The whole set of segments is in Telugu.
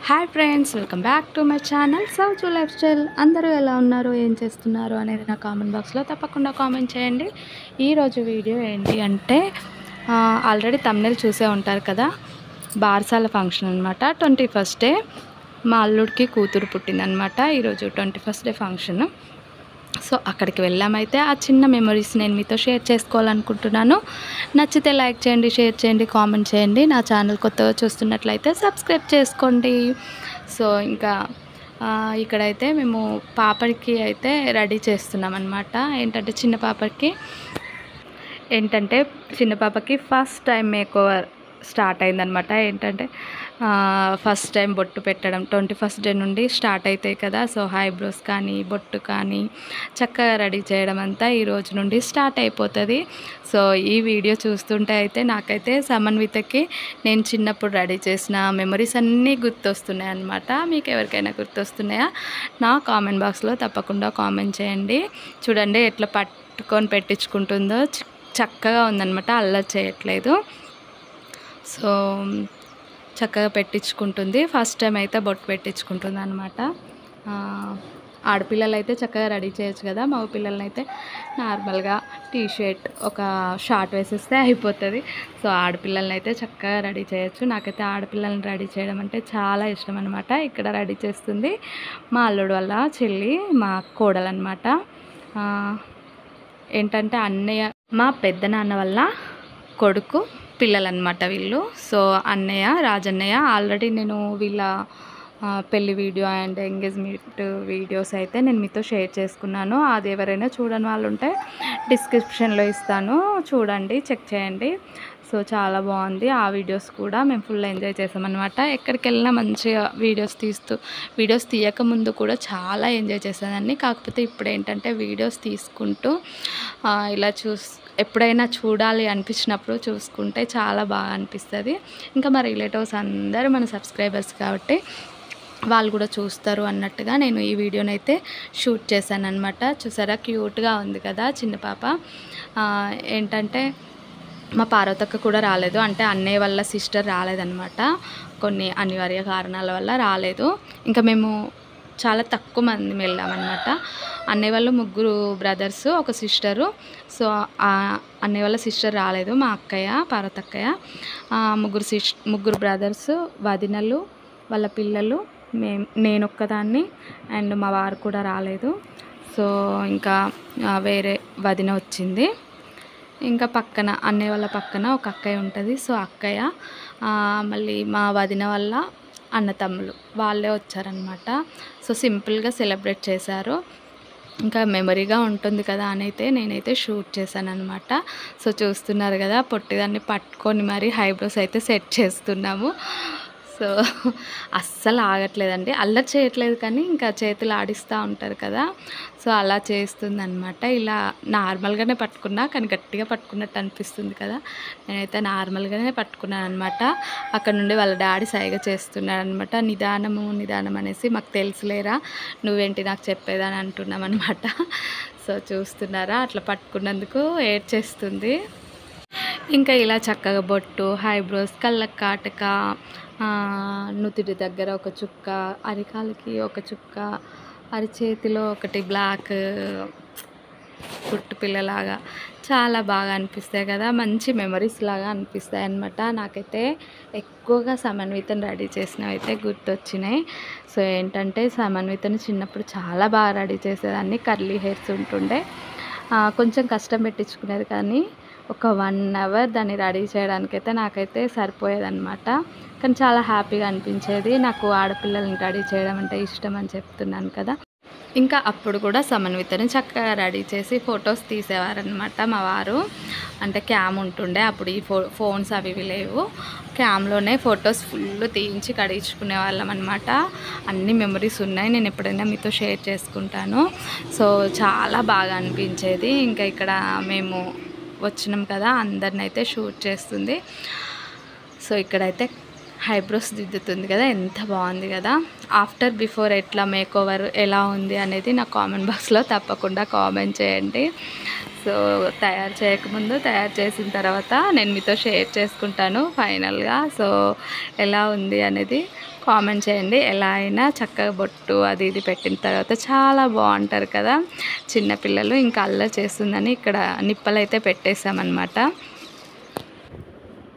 Hi friends, welcome back to my channel Souju life style. అందరూ ఎలా ఉన్నారు, ఏం చేస్తున్నారు అనేది నా కామెంట్ బాక్స్లో తప్పకుండా కామెంట్ చేయండి. ఈరోజు వీడియో ఏంటి అంటే ఆల్రెడీ థంబ్నెయిల్ చూసే ఉంటారు కదా, బార్సాల ఫంక్షన్ అనమాట. 21st డే మా అల్లుడికి కూతురు పుట్టిందనమాట. ఈరోజు 21st డే ఫంక్షన్. సో అక్కడికి వెళ్ళామైతే ఆ చిన్న మెమరీస్ నేను మీతో షేర్ చేసుకోవాలనుకుంటున్నాను. నచ్చితే లైక్ చేయండి, షేర్ చేయండి, కామెంట్ చేయండి. నా ఛానల్ కొత్తగా చూస్తున్నట్లయితే సబ్స్క్రైబ్ చేసుకోండి. సో ఇంకా ఇక్కడైతే మేము పాపడికి అయితే రెడీ చేస్తున్నాం అనమాట. ఏంటంటే చిన్న పాపకి ఫస్ట్ టైం మేకోవర్ స్టార్ట్ అయిందనమాట. ఫస్ట్ టైం బొట్టు పెట్టడం 21st డే నుండి స్టార్ట్ అవుతాయి కదా. సో ఐబ్రోస్ కానీ బొట్టు కానీ చక్కగా రెడీ చేయడం అంతా ఈ రోజు నుండి స్టార్ట్ అయిపోతుంది. సో ఈ వీడియో చూస్తుంటే అయితే నాకైతే సమన్వితకి నేను చిన్నప్పుడు రెడీ చేసిన మెమరీస్ అన్నీ గుర్తొస్తున్నాయి అన్నమాట. మీకు ఎవరికైనా గుర్తొస్తున్నాయా? నా కామెంట్ బాక్స్లో తప్పకుండా కామెంట్ చేయండి. చూడండి ఎట్లా పట్టుకొని పెట్టించుకుంటుందో, చక్కగా ఉందన్నమాట, అల్లరి చేయట్లేదు. సో చక్కగా పెట్టించుకుంటుంది. ఫస్ట్ టైం అయితే బొట్టు పెట్టించుకుంటుంది అనమాట. ఆడపిల్లలు అయితే చక్కగా రెడీ చేయొచ్చు కదా, మగ పిల్లలని అయితే నార్మల్గా టీషర్ట్ ఒక షార్ట్ వేసేస్తే అయిపోతుంది. సో ఆడపిల్లలని అయితే చక్కగా రెడీ చేయొచ్చు. నాకైతే ఆడపిల్లల్ని రెడీ చేయడం అంటే చాలా ఇష్టం అనమాట. ఇక్కడ రెడీ చేస్తుంది మా అల్లుడు వల్ల చెల్లి, మా కోడలు అనమాట. ఏంటంటే అన్నయ్య, మా పెద్దనాన్న వల్ల కొడుకు పిల్లలన్నమాట వీళ్ళు. సో అన్నయ్య, రాజన్నయ్య, ఆల్రెడీ నేను వీళ్ళ పెళ్లి వీడియో అండ్ ఎంగేజ్మెంట్ వీడియోస్ అయితే నేను మీతో షేర్ చేసుకున్నాను. అది ఎవరైనా చూడని వాళ్ళు ఉంటే డిస్క్రిప్షన్లో ఇస్తాను, చూడండి, చెక్ చేయండి. సో చాలా బాగుంది. ఆ వీడియోస్ కూడా మేము ఫుల్ ఎంజాయ్ చేసామన్నమాట. ఎక్కడికి వెళ్ళినా మంచిగా వీడియోస్ తీయకముందు కూడా చాలా ఎంజాయ్ చేసేదాన్ని. కాకపోతే ఇప్పుడు ఏంటంటే వీడియోస్ తీసుకుంటూ ఇలా ఎప్పుడైనా చూడాలి అనిపించినప్పుడు చూసుకుంటే చాలా బాగా అనిపిస్తుంది. ఇంకా మా రిలేటివ్స్ అందరూ మన సబ్స్క్రైబర్స్ కాబట్టి వాళ్ళు కూడా చూస్తారు అన్నట్టుగా నేను ఈ వీడియోనైతే షూట్ చేశాను అనమాట. చూసారా, క్యూట్గా ఉంది కదా చిన్న పాప. ఏంటంటే మా పార్వతక్క కూడా రాలేదు, అంటే అన్నయ్య వాళ్ళ సిస్టర్ రాలేదన్నమాట. కొన్ని అనివార్య కారణాల వల్ల రాలేదు. ఇంకా మేము చాలా తక్కువ మంది వెళ్ళామన్నమాట. అన్నయ్య వాళ్ళు 3 బ్రదర్స్, ఒక సిస్టరు. సో అన్నయ్య వాళ్ళ సిస్టర్ రాలేదు, మా అక్కయ్య, పార్వతక్కయ్య, 3 బ్రదర్స్, వదినలు, వాళ్ళ పిల్లలు, నేనొక్కదాన్ని, అండ్ మా వారు కూడా రాలేదు. సో ఇంకా వేరే వదిన వచ్చింది. ఇంకా పక్కన అన్నయ్య వాళ్ళ పక్కన ఒక అక్కయ్య ఉంటుంది. సో అక్కయ్య, మళ్ళీ మా వదిన వల్ల అన్నతమ్ములు వాళ్ళే వచ్చారనమాట. సో సింపుల్గా సెలబ్రేట్ చేశారు. ఇంకా మెమరీగా ఉంటుంది కదా అని అయితే నేనైతే షూట్ చేశాను అనమాట. సో చూస్తున్నారు కదా, పొట్టిదాన్ని పట్టుకొని మరి ఐబ్రోస్ అయితే సెట్ చేస్తున్నాము. సో అస్సలు ఆగట్లేదండి, అల్లరి చేయట్లేదు, కానీ ఇంకా చేతులు ఆడిస్తూ ఉంటారు కదా, సో అలా చేస్తుందన్నమాట. ఇలా నార్మల్గానే పట్టుకున్నా, కానీ గట్టిగా పట్టుకున్నట్టు అనిపిస్తుంది కదా. నేనైతే నార్మల్గానే పట్టుకున్నాను అనమాట. అక్కడ నుండి వాళ్ళ డాడీ సైగ చేస్తున్నాడు అనమాట, నిదానం అనేసి. మాకు తెలుసులేరా, నువ్వేంటి నాకు చెప్పేదని అంటున్నాం అనమాట. సో చూస్తున్నారా, అట్లా పట్టుకున్నందుకు ఏడ్చేస్తుంది. ఇంకా ఇలా చక్కగా బొట్టు, ఐబ్రోస్, కళ్ళకు కాటుక, నుదుటి దగ్గర ఒక చుక్క, అరికాలకి ఒక చుక్క, అరిచేతిలో ఒకటి బ్లాక్ పుట్టు పిల్లలాగా చాలా బాగా అనిపిస్తాయి కదా, మంచి మెమరీస్ లాగా అనిపిస్తాయి అన్నమాట. నాకైతే ఎక్కువగా సమన్వితను రెడీ చేసినవి అయితే గుర్తొచ్చినాయి. సో ఏంటంటే సమన్వితను చిన్నప్పుడు చాలా బాగా రెడీ చేసేదాన్ని. కర్లీ హెయిర్స్ ఉంటుండే, కొంచెం కష్టం పెట్టించుకునేది, కానీ ఒక 1 అవర్ దాన్ని రెడీ చేయడానికైతే నాకైతే సరిపోయేదన్నమాట. కానీ చాలా హ్యాపీగా అనిపించేది. నాకు ఆడపిల్లల్ని రెడీ చేయడం అంటే ఇష్టం అని చెప్తున్నాను కదా. ఇంకా అప్పుడు కూడా సమన్వితని చక్కగా రెడీ చేసి ఫొటోస్ తీసేవారనమాట మా వారు. అంటే క్యామ్ ఉంటుండే అప్పుడు, ఈ ఫోన్స్ అవి లేవు, క్యామ్లోనే ఫొటోస్ ఫుల్ తీయించి కడిగించుకునే వాళ్ళం అనమాట. అన్ని మెమరీస్ ఉన్నాయి, నేను ఎప్పుడైనా మీతో షేర్ చేసుకుంటాను. సో చాలా బాగా అనిపించేది. ఇంకా ఇక్కడ మేము వచ్చినాం కదా, అందరిని అయితే షూట్ చేస్తుంది. సో ఇక్కడైతే ఐబ్రోస్ దిద్దుతుంది కదా, ఎంత బాగుంది కదా. ఆఫ్టర్ బిఫోర్ ఎట్లా మేకోవర్ ఎలా ఉంది అనేది నా కామెంట్ బాక్స్లో తప్పకుండా కామెంట్ చేయండి. సో తయారు చేయకముందు, తయారు చేసిన తర్వాత నేను మీతో షేర్ చేసుకుంటాను ఫైనల్గా. సో ఎలా ఉంది అనేది కామెంట్ చేయండి. ఎలా అయినా చక్కగా బొట్టు అది ఇది పెట్టిన తర్వాత చాలా బాగుంటారు కదా చిన్నపిల్లలు. ఇంకా అల్లరి చేస్తుందని ఇక్కడ నిప్పలైతే పెట్టేసామన్నమాట.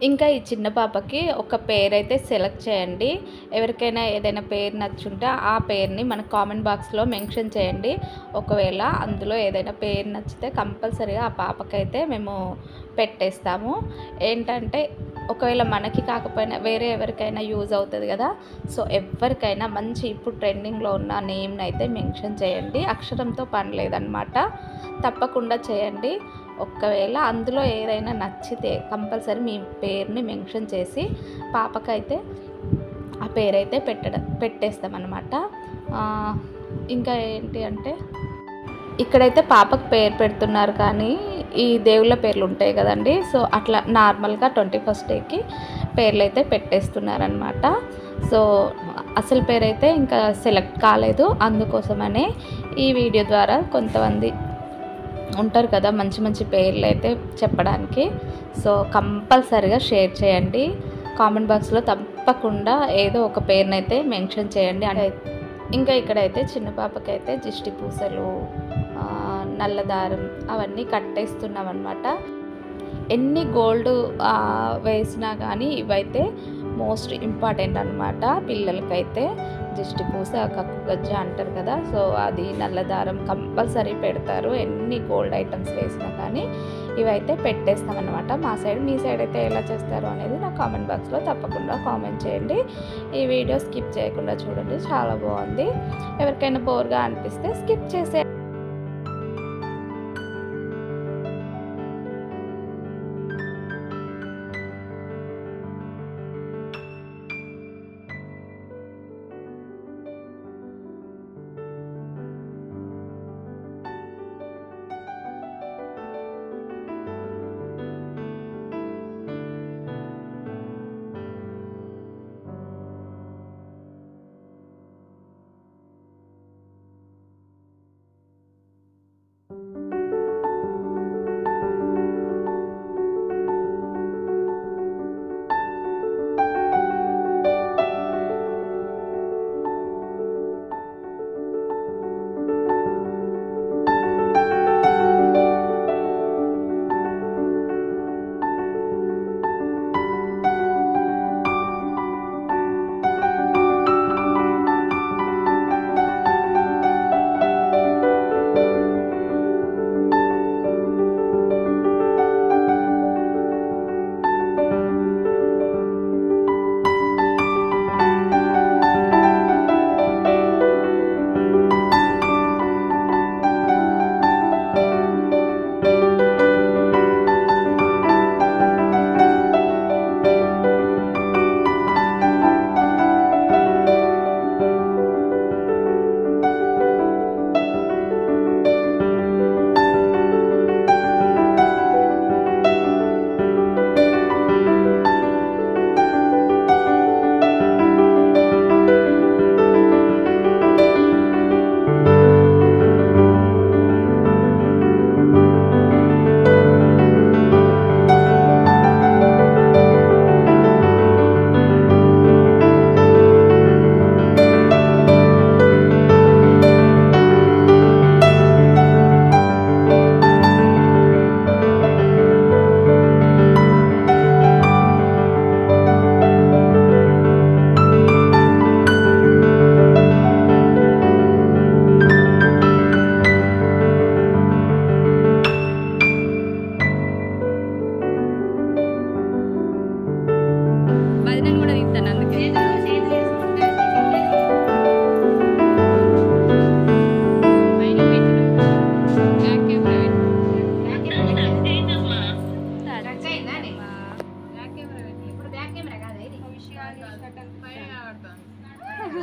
ఇంకా ఈ చిన్న పాపకి ఒక పేరు అయితే సెలెక్ట్ చేయండి. ఎవరికైనా ఏదైనా పేరు నచ్చుంటే ఆ పేరుని మన కామెంట్ బాక్స్లో మెన్షన్ చేయండి. ఒకవేళ అందులో ఏదైనా పేరు నచ్చితే కంపల్సరీగా ఆ పాపకైతే మేము పెట్టేస్తాము. ఏంటంటే ఒకవేళ మనకి కాకపోయినా వేరే ఎవరికైనా యూజ్ అవుతుంది కదా. సో ఎవరికైనా మంచి ఇప్పుడు ట్రెండింగ్లో ఉన్న నేమ్ని అయితే మెన్షన్ చేయండి. అక్షరంతో పని లేదనమాట, తప్పకుండా చేయండి. ఒకవేళ అందులో ఏదైనా నచ్చితే కంపల్సరీ మీ పేరుని మెన్షన్ చేసి పాపకైతే ఆ పేరైతే పెట్టేస్తామన్నమాట. ఇంకా ఏంటి అంటే ఇక్కడైతే పాపకు పేరు పెడుతున్నారు, కానీ ఈ దేవుళ్ళ పేర్లు ఉంటాయి కదండి. సో అట్లా నార్మల్గా 21st డేకి పేర్లు అయితే పెట్టేస్తున్నారనమాట. సో అసలు పేరైతే ఇంకా సెలెక్ట్ కాలేదు, అందుకోసమనే ఈ వీడియో ద్వారా కొంతమంది ఉంటారు కదా మంచి మంచి పేర్లు అయితే చెప్పడానికి. సో కంపల్సరీగా షేర్ చేయండి. కామెంట్ బాక్స్లో తప్పకుండా ఏదో ఒక పేరునైతే మెన్షన్ చేయండి. అంటే ఇంకా ఇక్కడైతే చిన్న పాపకైతే దిష్టి పూసలు, నల్లదారం అవన్నీ కట్టేస్తున్నాం అన్నమాట. ఎన్ని గోల్డ్ వేసినా కానీ ఇవైతే మోస్ట్ ఇంపార్టెంట్ అనమాట పిల్లలకైతే. దిష్టి పూస, కక్కు గజ్జ అంటారు కదా. సో అది నల్లదారం కంపల్సరీ పెడతారు ఎన్ని గోల్డ్ ఐటమ్స్ వేసినా కానీ. ఇవైతే పెట్టేస్తామన్నమాట మా సైడ్. మీ సైడ్ అయితే ఎలా చేస్తారు అనేది నా కామెంట్ బాక్స్లో తప్పకుండా కామెంట్ చేయండి. ఈ వీడియో స్కిప్ చేయకుండా చూడండి, చాలా బాగుంది. ఎవరికైనా బోర్గా అనిపిస్తే స్కిప్ చేసే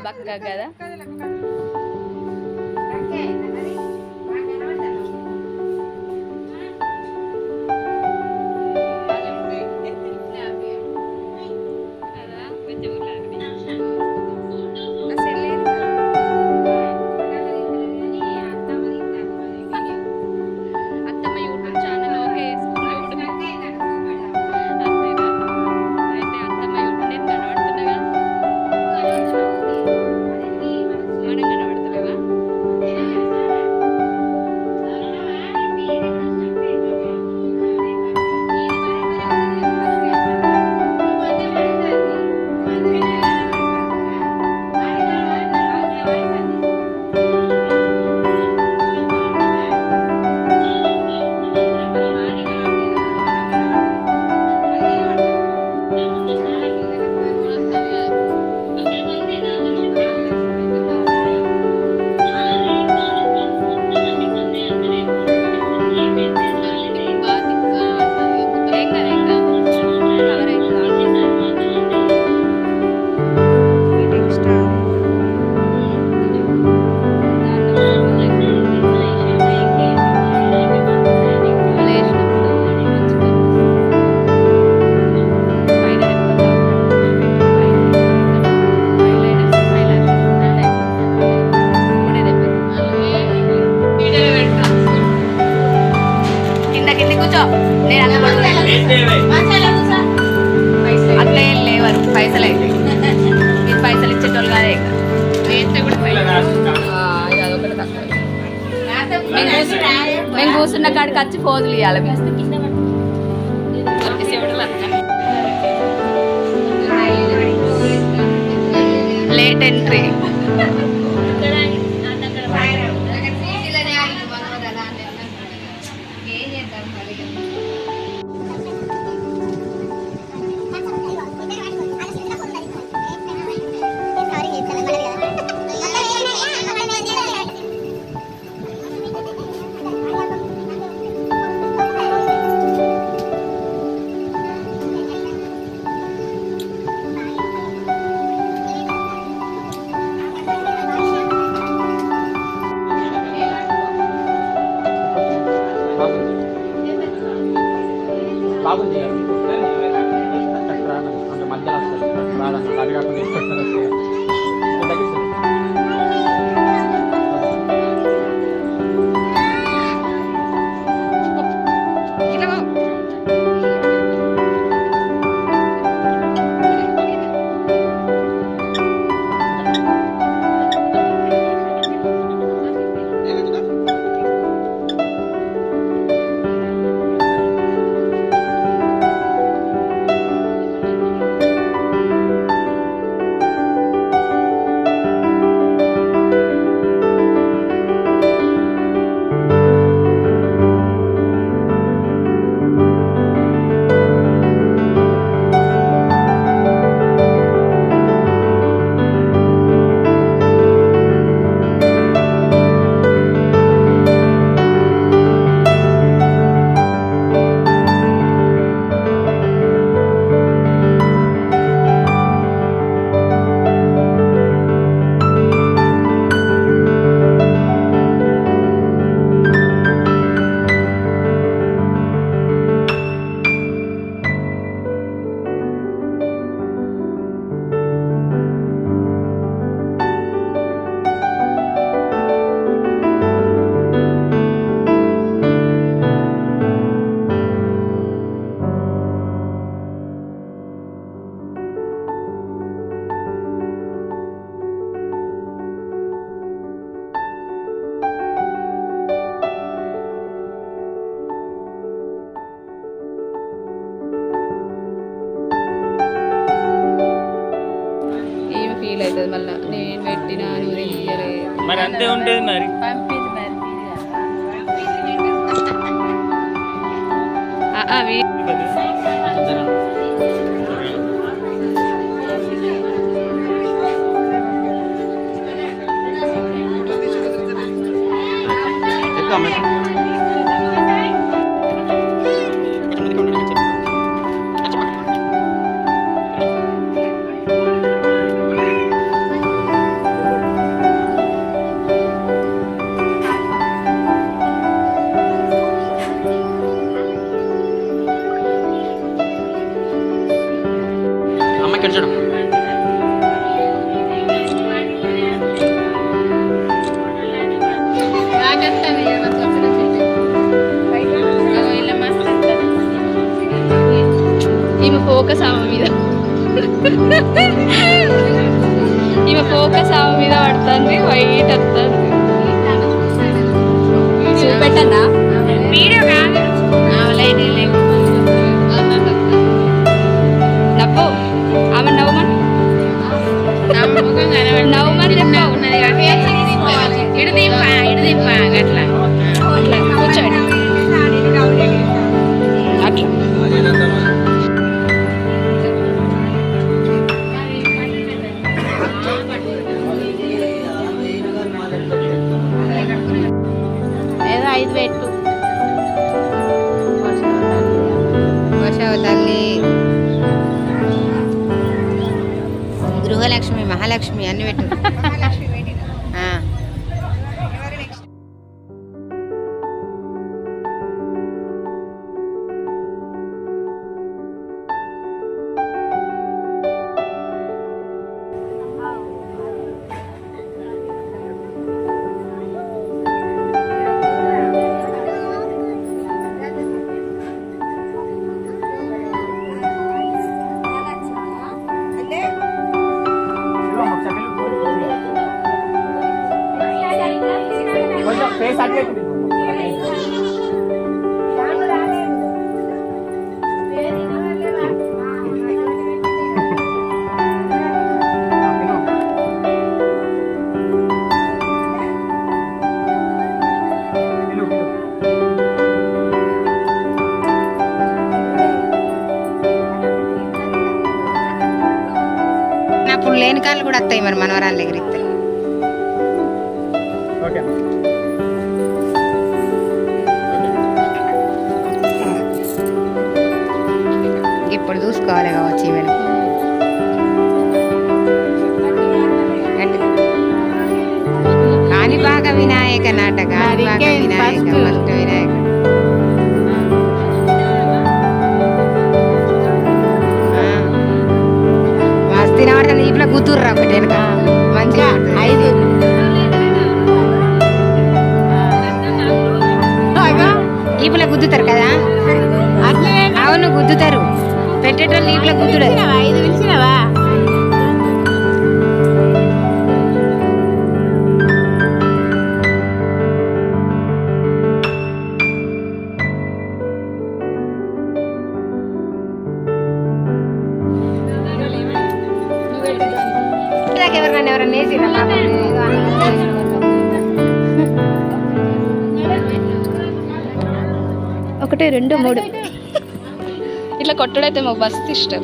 బక్క కదా. అత్తమ్మ యూట్యూబ్ కూర్చున్న కాడికి వచ్చి ఫోజులు ఇవ్వాలి లేట్ ఎంట్రీ ఫీల్ అవుతుంది మళ్ళీ నేను పెట్టినా నువ్వు తీయలేదు మరి అంతే ఉంటుంది మరి అవి ఈమె ఫోకస్ ఆమె మీద పడుతుంది వైట్ వస్తుంది చూపెట్టన్నా వీడియో కాదు నవ్వు ఆమె నవ్వమని నవ్వమని అట్లా కూర్చోండి అట్లా ఏదో 5 పెట్టు తల్లి గృహలక్ష్మి మహాలక్ష్మి అన్ని పెట్టు వస్తాయి మరి మనవరాల దగ్గర ఇస్తే. ఇప్పుడు చూసుకోవాలి కావచ్చు ఈమెను. కాణిపాక వినాయక నాట, కాణిపాక వినాయక, ఫస్ట్ వినాయక. మస్తు తినబడుతుంది. ఇప్పుడు గుర్తుర్రా ఒకటి వెనక మంచిగా 5 ఈపుల గుద్దుతారు కదా. అవును గుద్దుతారు, పెట్టేటోళ్ళు ఈపుల గుద్దుడు. 5 పిలిచినవా? ఎవరన్నా వేసిరా? ఒకటి 2 3 ఇట్లా కొట్టుడైతే మాకు మస్తు ఇష్టం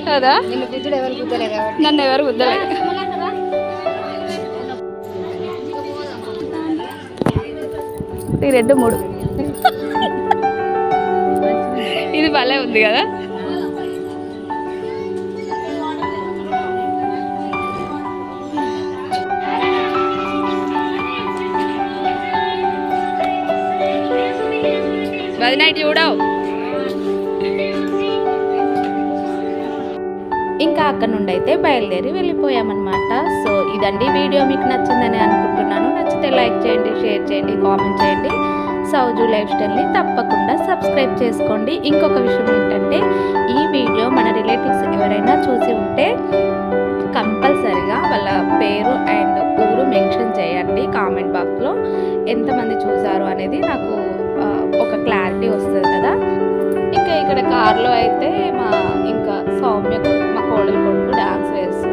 కదా. నన్ను ఎవరు గుద్దలేదు. ఈ 2 3 ఇది భలే ఉంది కదా. నైట్ చూడవు. ఇంకా అక్కడ నుండి అయితే బయలుదేరి వెళ్ళిపోయామన్నమాట. సో ఇదండి వీడియో, మీకు నచ్చిందని అనుకుంటున్నాను. నచ్చితే లైక్ చేయండి, షేర్ చేయండి, కామెంట్ చేయండి. సౌజు లైఫ్ స్టైల్ని తప్పకుండా సబ్స్క్రైబ్ చేసుకోండి. ఇంకొక విషయం ఏంటంటే, ఈ వీడియో మన రిలేటివ్స్ ఎవరైనా చూసి ఉంటే కంపల్సరిగా వాళ్ళ పేరు అండ్ ఊరు మెన్షన్ చేయండి కామెంట్ బాక్స్లో. ఎంతమంది చూసారు అనేది నాకు ఒక క్లారిటీ వస్తుంది కదా. ఇంకా ఇక్కడ కార్లో అయితే ఇంకా సౌమ్య, మా కోడలు కొడుకు డాన్స్ వేస్తుంది.